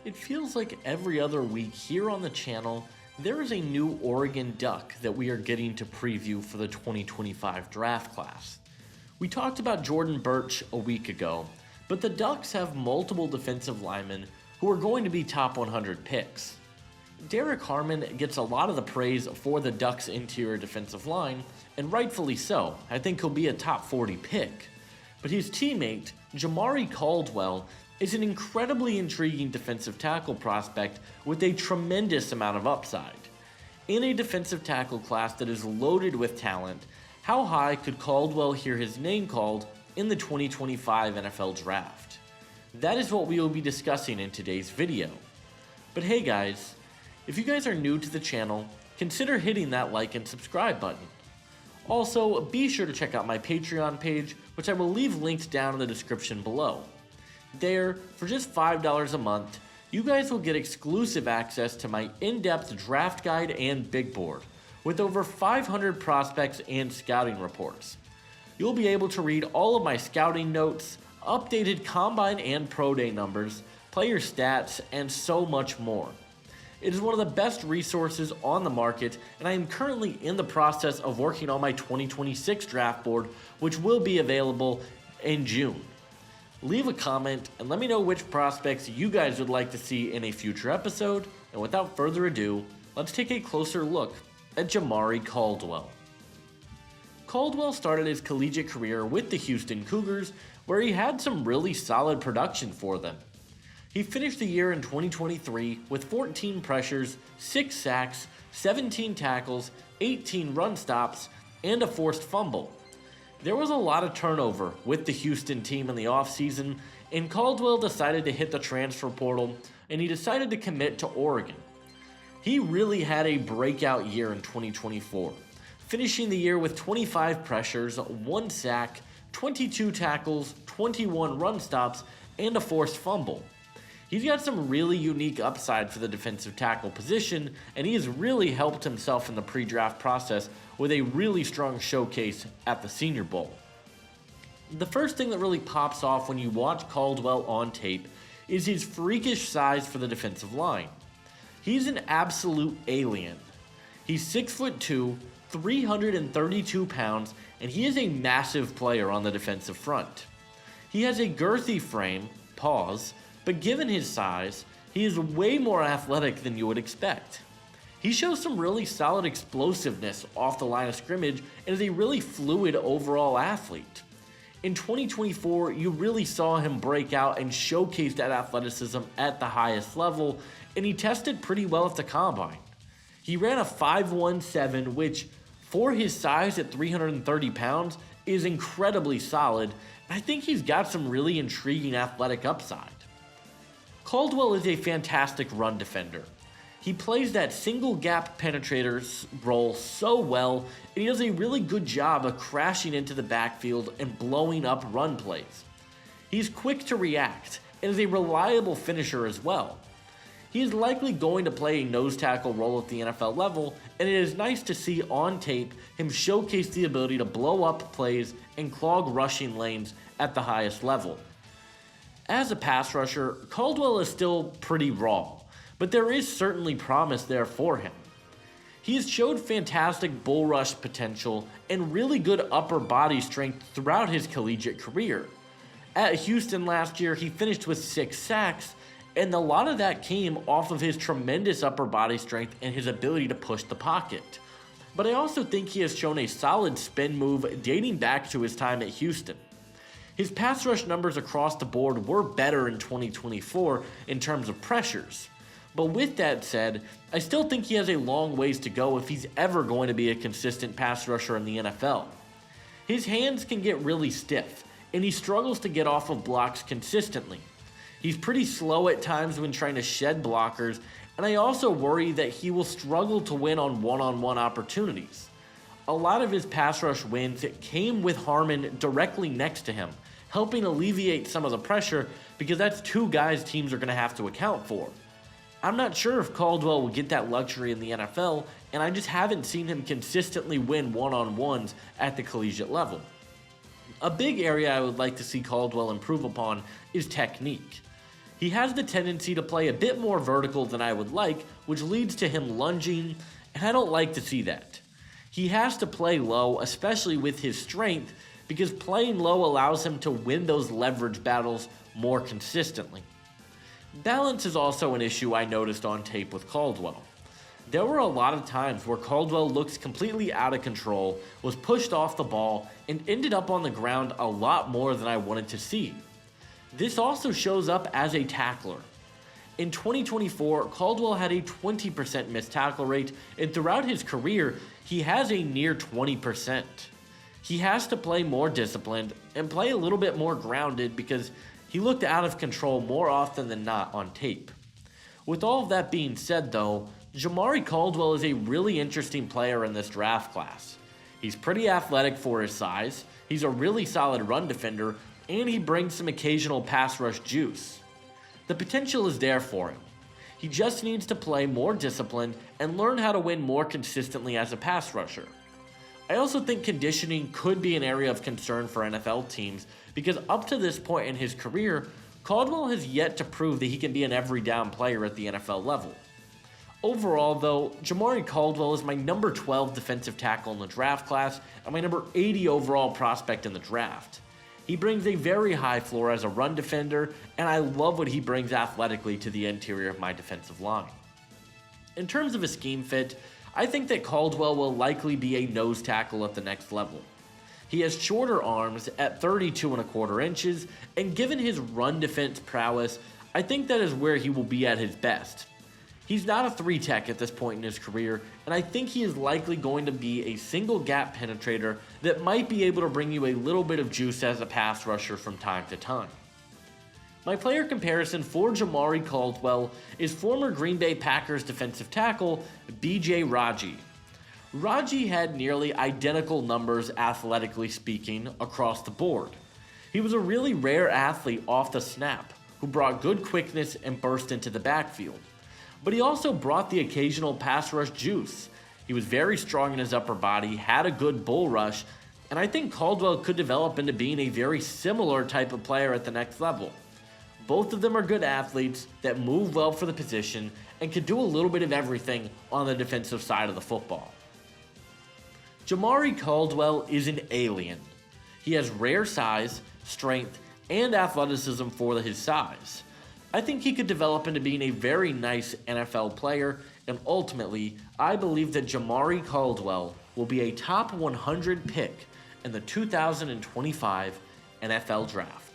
It feels like every other week here on the channel, there is a new Oregon Duck that we are getting to preview for the 2025 draft class. We talked about Jordan Burch a week ago, but the Ducks have multiple defensive linemen who are going to be top 100 picks. Derrick Harmon gets a lot of the praise for the Ducks' interior defensive line, and rightfully so. I think he'll be a top 40 pick. But his teammate, Jamaree Caldwell, is an incredibly intriguing defensive tackle prospect with a tremendous amount of upside. In a defensive tackle class that is loaded with talent, how high could Caldwell hear his name called in the 2025 NFL Draft? That is what we will be discussing in today's video. But hey guys, if you guys are new to the channel, consider hitting that like and subscribe button. Also, be sure to check out my Patreon page, which I will leave linked down in the description below. There, for just $5 a month, you guys will get exclusive access to my in-depth draft guide and big board, with over 500 prospects and scouting reports. You'll be able to read all of my scouting notes, updated combine and pro day numbers, player stats, and so much more. It is one of the best resources on the market, and I am currently in the process of working on my 2026 draft board, which will be available in June. Leave a comment and let me know which prospects you guys would like to see in a future episode, and without further ado, let's take a closer look at Jamaree Caldwell. Caldwell started his collegiate career with the Houston Cougars, where he had some really solid production for them. He finished the year in 2023 with 14 pressures, 6 sacks, 17 tackles, 18 run stops, and a forced fumble. There was a lot of turnover with the Houston team in the offseason, and Caldwell decided to hit the transfer portal, and he decided to commit to Oregon. He really had a breakout year in 2024, finishing the year with 25 pressures, 1 sack, 22 tackles, 21 run stops, and a forced fumble. He's got some really unique upside for the defensive tackle position, and he has really helped himself in the pre-draft process with a really strong showcase at the Senior Bowl. The first thing that really pops off when you watch Caldwell on tape is his freakish size for the defensive line. He's an absolute alien. He's 6'2", 332 pounds, and he is a massive player on the defensive front. He has a girthy frame, but given his size, he is way more athletic than you would expect. He shows some really solid explosiveness off the line of scrimmage and is a really fluid overall athlete. In 2024, you really saw him break out and showcase that athleticism at the highest level, and he tested pretty well at the combine. He ran a 5.17, which for his size at 330 pounds is incredibly solid, and I think he's got some really intriguing athletic upside. Caldwell is a fantastic run defender. He plays that single gap penetrator role so well, and he does a really good job of crashing into the backfield and blowing up run plays. He's quick to react and is a reliable finisher as well. He is likely going to play a nose tackle role at the NFL level, and it is nice to see on tape him showcase the ability to blow up plays and clog rushing lanes at the highest level. As a pass rusher, Caldwell is still pretty raw, but there is certainly promise there for him. He has showed fantastic bull rush potential and really good upper body strength throughout his collegiate career. At Houston last year, he finished with 6 sacks, and a lot of that came off of his tremendous upper body strength and his ability to push the pocket. But I also think he has shown a solid spin move dating back to his time at Houston. His pass rush numbers across the board were better in 2024 in terms of pressures. But with that said, I still think he has a long ways to go if he's ever going to be a consistent pass rusher in the NFL. His hands can get really stiff, and he struggles to get off of blocks consistently. He's pretty slow at times when trying to shed blockers, and I also worry that he will struggle to win on one-on-one opportunities. A lot of his pass rush wins came with Harmon directly next to him, helping alleviate some of the pressure because that's 2 guys teams are going to have to account for. I'm not sure if Caldwell will get that luxury in the NFL, and I just haven't seen him consistently win one-on-ones at the collegiate level. A big area I would like to see Caldwell improve upon is technique. He has the tendency to play a bit more vertical than I would like, which leads to him lunging, and I don't like to see that. He has to play low, especially with his strength, because playing low allows him to win those leverage battles more consistently. Balance is also an issue I noticed on tape with Caldwell. There were a lot of times where Caldwell looked completely out of control, was pushed off the ball, and ended up on the ground a lot more than I wanted to see. This also shows up as a tackler. In 2024, Caldwell had a 20% missed tackle rate, and throughout his career, he has a near 20%. He has to play more disciplined and play a little bit more grounded because he looked out of control more often than not on tape. With all of that being said though, Jamaree Caldwell is a really interesting player in this draft class. He's pretty athletic for his size, he's a really solid run defender, and he brings some occasional pass rush juice. The potential is there for him. He just needs to play more disciplined and learn how to win more consistently as a pass rusher. I also think conditioning could be an area of concern for NFL teams because up to this point in his career, Caldwell has yet to prove that he can be an every down player at the NFL level. Overall though, Jamaree Caldwell is my number 12 defensive tackle in the draft class and my number 80 overall prospect in the draft. He brings a very high floor as a run defender, and I love what he brings athletically to the interior of my defensive line. In terms of a scheme fit, I think that Caldwell will likely be a nose tackle at the next level. He has shorter arms at 32.25 inches, and given his run defense prowess, I think that is where he will be at his best. He's not a 3-tech at this point in his career, and I think he is likely going to be a single gap penetrator that might be able to bring you a little bit of juice as a pass rusher from time to time. My player comparison for Jamaree Caldwell is former Green Bay Packers defensive tackle B.J. Raji. Raji had nearly identical numbers athletically speaking across the board. He was a really rare athlete off the snap who brought good quickness and burst into the backfield. But he also brought the occasional pass rush juice. He was very strong in his upper body, had a good bull rush, and I think Caldwell could develop into being a very similar type of player at the next level. Both of them are good athletes that move well for the position and can do a little bit of everything on the defensive side of the football. Jamaree Caldwell is an alien. He has rare size, strength, and athleticism for his size. I think he could develop into being a very nice NFL player, and ultimately, I believe that Jamaree Caldwell will be a top 100 pick in the 2025 NFL Draft.